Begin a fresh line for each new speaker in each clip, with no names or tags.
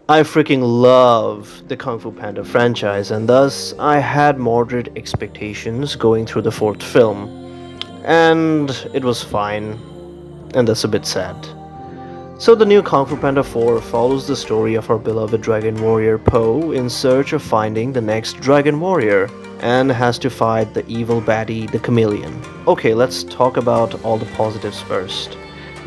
I freaking love the Kung Fu Panda franchise, and thus I had moderate expectations going through the fourth film, and it was fine, and that's a bit sad. So, the new Kung Fu Panda 4 follows the story of our beloved dragon warrior Po in search of finding the next dragon warrior and has to fight the evil baddie, the Chameleon. Okay, let's talk about all the positives first.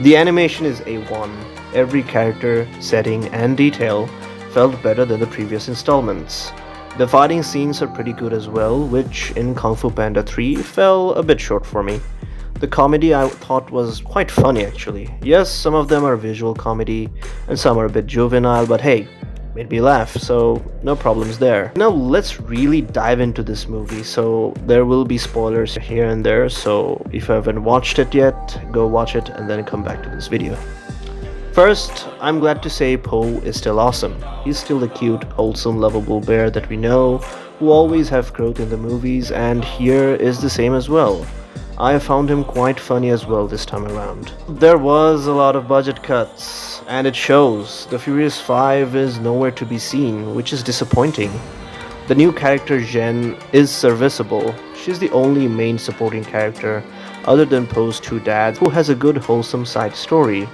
The animation is A1. Every character, setting, and detail felt better than the previous installments. The fighting scenes are pretty good as well, which in Kung Fu Panda 3 fell a bit short for me. The comedy I thought was quite funny actually. Yes, some of them are visual comedy and some are a bit juvenile, but hey, made me laugh, so no problems there. Now let's really dive into this movie. So there will be spoilers here and there, so if you haven't watched it yet, go watch it and then come back to this video. First, I'm glad to say Po is still awesome. He's still the cute, wholesome, lovable bear that we know, who always have growth in the movies, and here is the same as well. I found him quite funny as well this time around. There was a lot of budget cuts, and it shows. The Furious 5 is nowhere to be seen, which is disappointing. The new character Zhen is serviceable. She's the only main supporting character, other than Po's two dads, who has a good wholesome side story.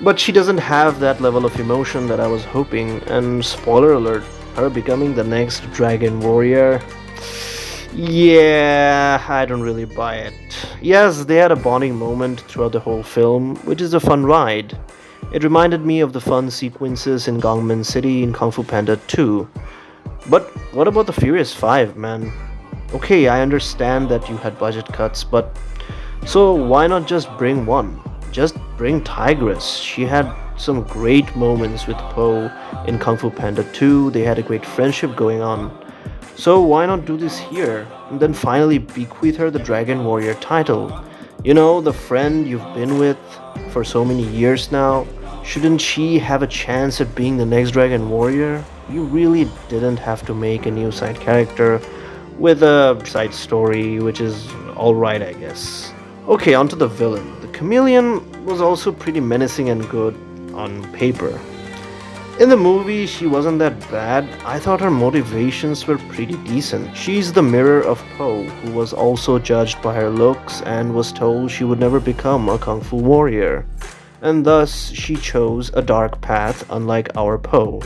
But she doesn't have that level of emotion that I was hoping, and spoiler alert, her becoming the next dragon warrior. Yeah, I don't really buy it. Yes, they had a bonding moment throughout the whole film, which is a fun ride. It reminded me of the fun sequences in Gangman City in Kung Fu Panda 2. But what about the Furious 5, man? Okay, I understand that you had budget cuts, but so why not just bring one? Just bring Tigress. She had some great moments with Po in Kung Fu Panda 2. They had a great friendship going on. So why not do this here? And then finally bequeath her the Dragon Warrior title. You know, the friend you've been with for so many years now. Shouldn't she have a chance at being the next Dragon Warrior? You really didn't have to make a new side character with a side story, which is alright, I guess. Okay, onto the villain. The Chameleon was also pretty menacing and good on paper. In the movie, she wasn't that bad. I thought her motivations were pretty decent. She's the mirror of Po, who was also judged by her looks and was told she would never become a kung fu warrior. And thus, she chose a dark path unlike our Po.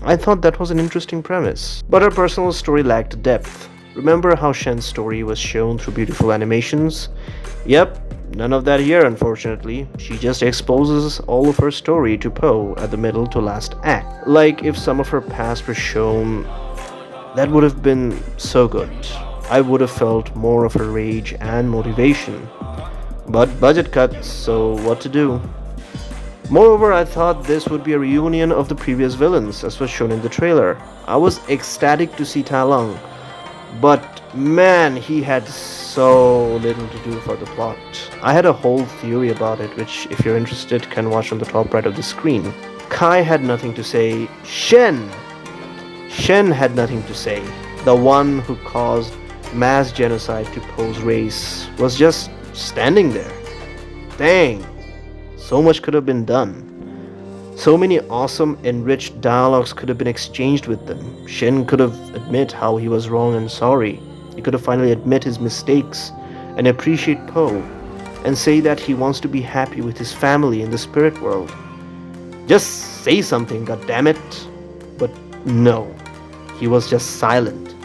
I thought that was an interesting premise. But her personal story lacked depth. Remember how Shen's story was shown through beautiful animations? Yep, none of that here unfortunately. She just exposes all of her story to Po at the middle to last act. Like if some of her past were shown, that would have been so good. I would have felt more of her rage and motivation. But budget cuts, so what to do? Moreover, I thought this would be a reunion of the previous villains as was shown in the trailer. I was ecstatic to see Tai Lung, but man, he had so little to do for the plot. I had a whole theory about it, which if you're interested can watch on the top right of the screen. Kai had nothing to say. Shen had nothing to say. The one who caused mass genocide to Po's race was just standing there. Dang, so much could have been done. So many awesome, enriched dialogues could have been exchanged with them. Shen could have admit how he was wrong and sorry. He could have finally admit his mistakes and appreciate Po and say that he wants to be happy with his family in the spirit world. Just say something, goddammit. But no, he was just silent.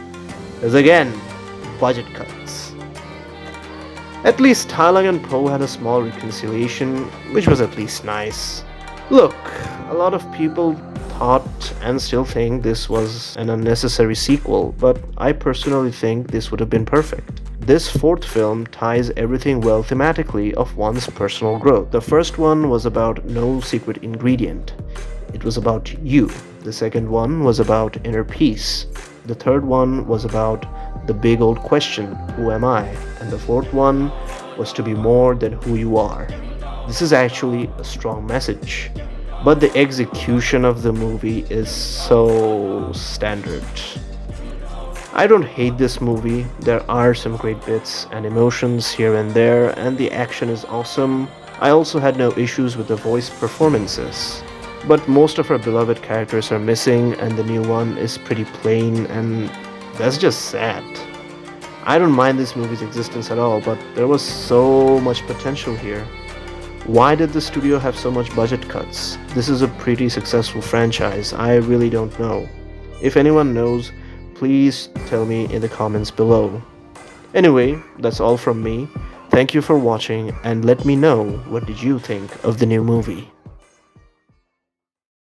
As again, budget cuts. At least Tai Lung and Po had a small reconciliation, which was at least nice. Look, a lot of people thought and still think this was an unnecessary sequel, but I personally think this would have been perfect. This fourth film ties everything well thematically of one's personal growth. The first one was about no secret ingredient. It was about you. The second one was about inner peace. The third one was about the big old question, who am I? And the fourth one was to be more than who you are. This is actually a strong message, but the execution of the movie is so standard. I don't hate this movie. There are some great bits and emotions here and there, and the action is awesome. I also had no issues with the voice performances. But most of our beloved characters are missing, and the new one is pretty plain, and that's just sad. I don't mind this movie's existence at all, but there was so much potential here. Why did the studio have so much budget cuts? This is a pretty successful franchise. I really don't know. If anyone knows, please tell me in the comments below. Anyway, that's all from me. Thank you for watching and let me know what did you think of the new movie.